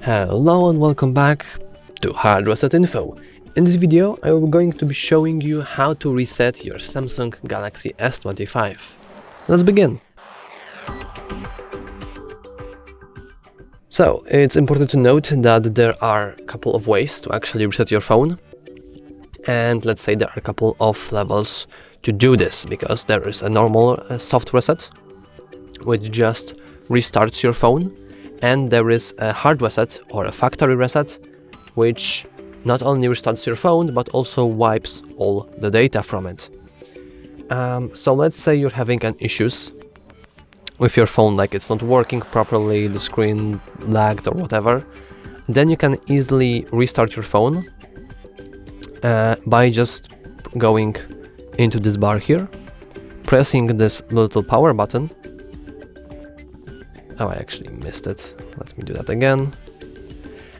Hello and welcome back to HardReset.Info. In this video, I am going to be showing you how to reset your Samsung Galaxy S25. Let's begin. So, it's important to note that there are a couple of ways to actually reset your phone. And let's say there are a couple of levels to do this, because there is a normal soft reset, which just restarts your phone. And there is a hard reset or a factory reset, which not only restarts your phone, but also wipes all the data from it. So let's say you're having an issues with your phone, like it's not working properly, the screen lagged or whatever. Then you can easily restart your phone by just going into this bar here, pressing this little power button. Oh, I actually missed it. Let me do that again.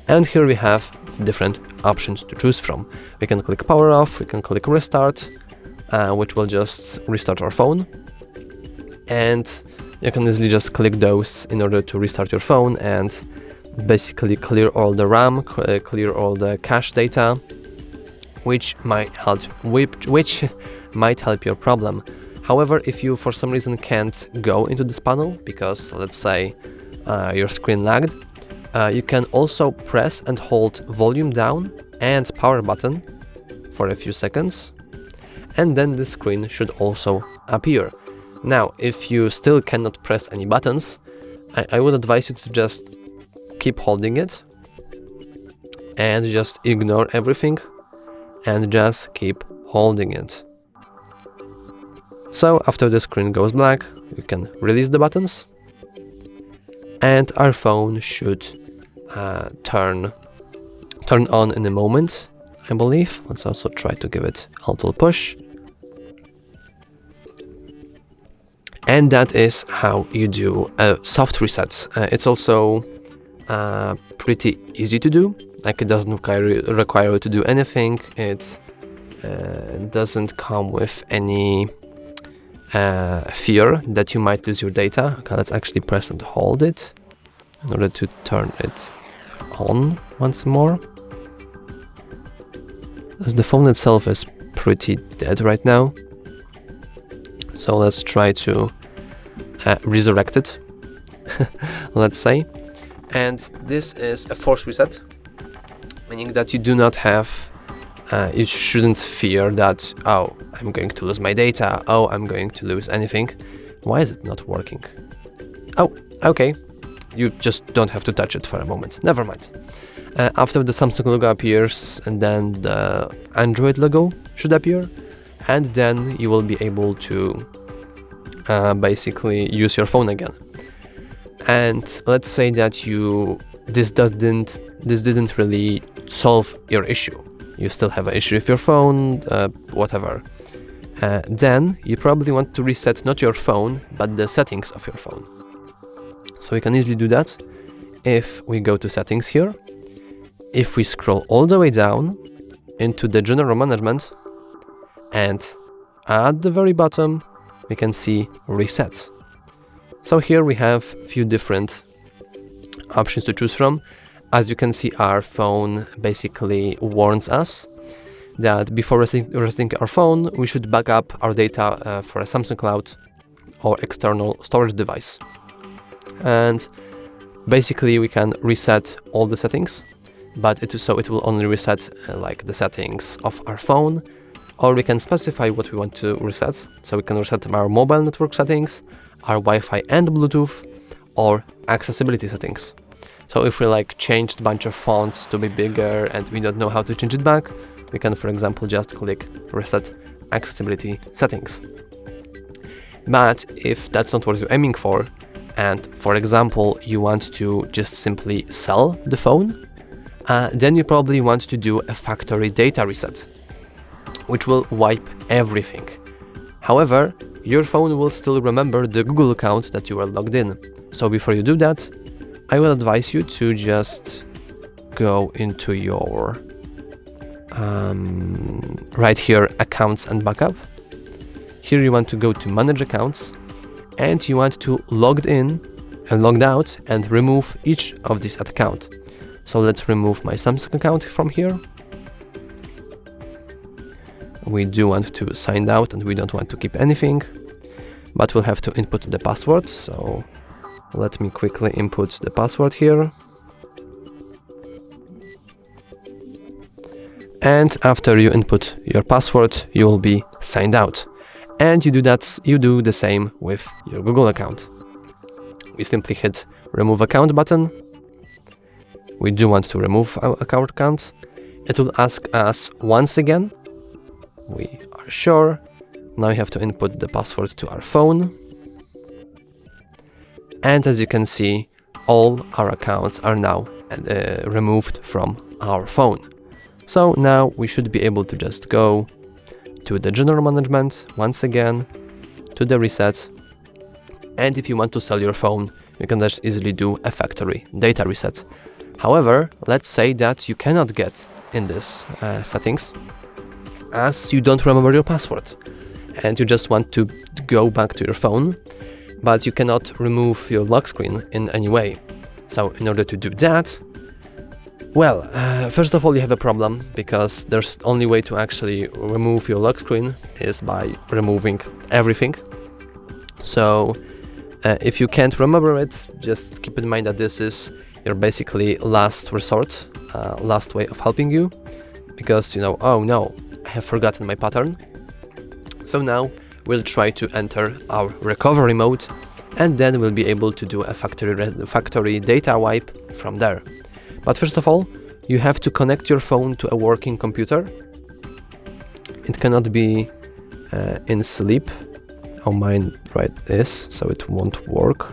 And here we have different options to choose from. We can click power off, we can click restart, which will just restart our phone. And you can easily just click those in order to restart your phone and basically clear all the RAM, clear all the cache data, which might help your problem. However, if you for some reason can't go into this panel because, let's say, your screen lagged, you can also press and hold volume down and power button for a few seconds, and then the screen should also appear. Now, if you still cannot press any buttons, I would advise you to just keep holding it and just ignore everything and just keep holding it. So after the screen goes black, you can release the buttons and our phone should turn on in a moment, I believe. Let's also try to give it a little push. And that is how you do a soft reset. It's also pretty easy to do. Like, it doesn't require you to do anything. It doesn't come with any fear that you might lose your data. Okay, let's actually press and hold it in order to turn it on once more, as the phone itself is pretty dead right now. So let's try to resurrect it, let's say. And this is a forced reset, meaning that you do not have you shouldn't fear that, oh, I'm going to lose my data, oh, I'm going to lose anything. Why is it not working? Oh, okay. You just don't have to touch it for a moment. Never mind. After the Samsung logo appears, and then the Android logo should appear, and then you will be able to basically use your phone again. And let's say that this didn't really solve your issue. You still have an issue with your phone, whatever. Then you probably want to reset not your phone, but the settings of your phone. So we can easily do that if we go to settings here. If we scroll all the way down into the general management, and at the very bottom we can see reset. So here we have a few different options to choose from. As you can see, our phone basically warns us that before resetting our phone, we should back up our data for a Samsung Cloud or external storage device. And basically we can reset all the settings, but it will only reset like the settings of our phone, or we can specify what we want to reset. So we can reset our mobile network settings, our Wi-Fi and Bluetooth, or accessibility settings. So if we changed a bunch of fonts to be bigger and we don't know how to change it back, we can, for example, just click reset accessibility settings. But if that's not what you're aiming for, and for example, you want to just simply sell the phone, then you probably want to do a factory data reset, which will wipe everything. However, your phone will still remember the Google account that you are logged in. So before you do that, I will advise you to just go into your right here, accounts and backup. Here you want to go to manage accounts, and you want to logged in and logged out and remove each of these account. So let's remove my Samsung account from here. We do want to sign out and we don't want to keep anything, but we'll have to input the password. So let me quickly input the password here. And after you input your password, you will be signed out. And you do the same with your Google account. We simply hit remove account button. We do want to remove our account. It will ask us once again. We are sure. Now we have to input the password to our phone. And as you can see, all our accounts are now removed from our phone. So now we should be able to just go to the general management once again, to the reset. And if you want to sell your phone, you can just easily do a factory data reset. However, let's say that you cannot get in this settings as you don't remember your password and you just want to go back to your phone, but you cannot remove your lock screen in any way. So in order to do that, well, first of all, you have a problem because there's only way to actually remove your lock screen is by removing everything. So if you can't remember it, just keep in mind that this is your basically last resort, last way of helping you, because you know, oh no, I have forgotten my pattern. So now we'll try to enter our recovery mode, and then we'll be able to do a factory data wipe from there. But first of all, you have to connect your phone to a working computer. It cannot be in sleep. How mine right is, so it won't work.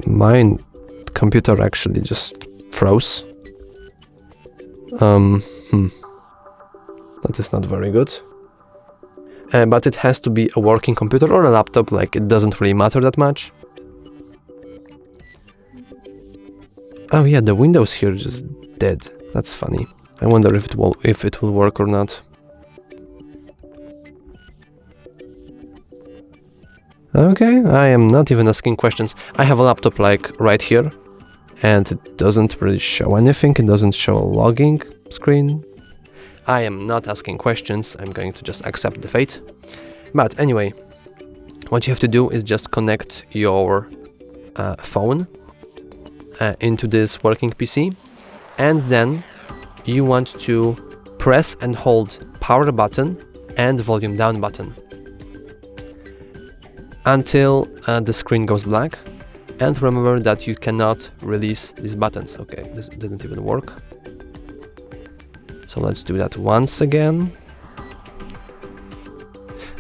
Mine computer actually just froze. That is not very good. But it has to be a working computer or a laptop, like it doesn't really matter that much. Oh yeah, the Windows here just dead. That's funny. I wonder if it will work or not. Okay, I am not even asking questions. I have a laptop like right here, and it doesn't really show anything. It doesn't show a logging screen. I am not asking questions. I'm going to just accept the fate. But anyway, what you have to do is just connect your phone into this working PC, and then you want to press and hold power button and volume down button until the screen goes black. And remember that you cannot release these buttons. Okay, this didn't even work. So let's do that once again.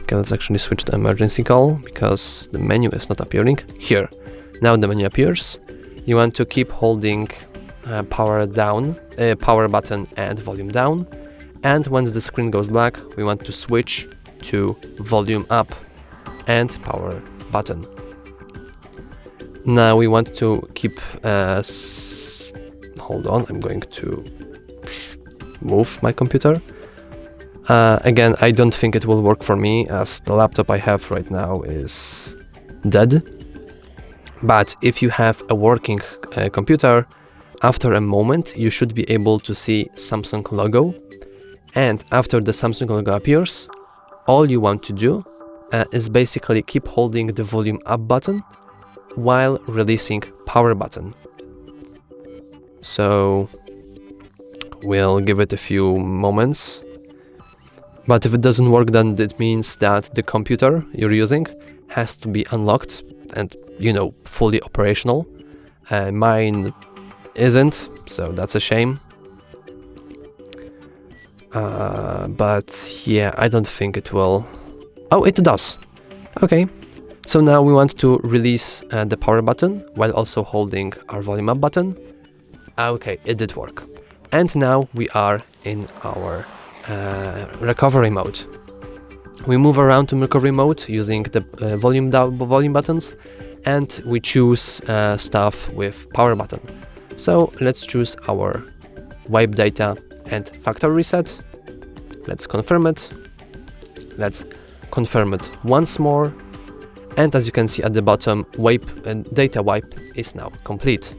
Okay, let's actually switch to emergency call because the menu is not appearing. Here, now the menu appears. You want to keep holding power button and volume down. And once the screen goes black, we want to switch to volume up and power button. Now we want to keep, hold on, I'm going to move my computer. Again, I don't think it will work for me as the laptop I have right now is dead. But if you have a working computer, after a moment you should be able to see Samsung logo. And after the Samsung logo appears, all you want to do is basically keep holding the volume up button while releasing power button. So we'll give it a few moments. But if it doesn't work, then it means that the computer you're using has to be unlocked and, you know, fully operational. Mine isn't, so that's a shame. But yeah, I don't think it will. Oh, it does. Okay. So now we want to release the power button while also holding our volume up button. Okay, it did work. And now we are in our recovery mode. We move around to recovery mode using the volume buttons, and we choose stuff with power button. So let's choose our wipe data and factory reset. Let's confirm it. Let's confirm it once more. And as you can see at the bottom, data wipe is now complete.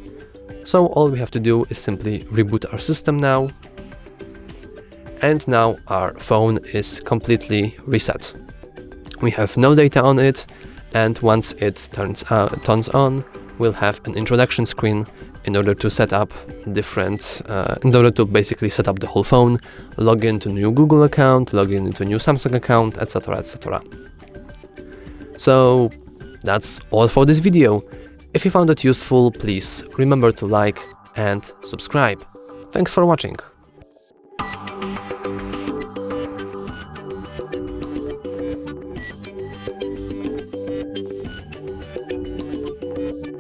So all we have to do is simply reboot our system now. And now our phone is completely reset. We have no data on it, and once it turns on, we'll have an introduction screen in order to set up basically set up the whole phone, log into a new Google account, log into a new Samsung account, etc, etc. So that's all for this video. If you found it useful, please remember to like and subscribe. Thanks for watching.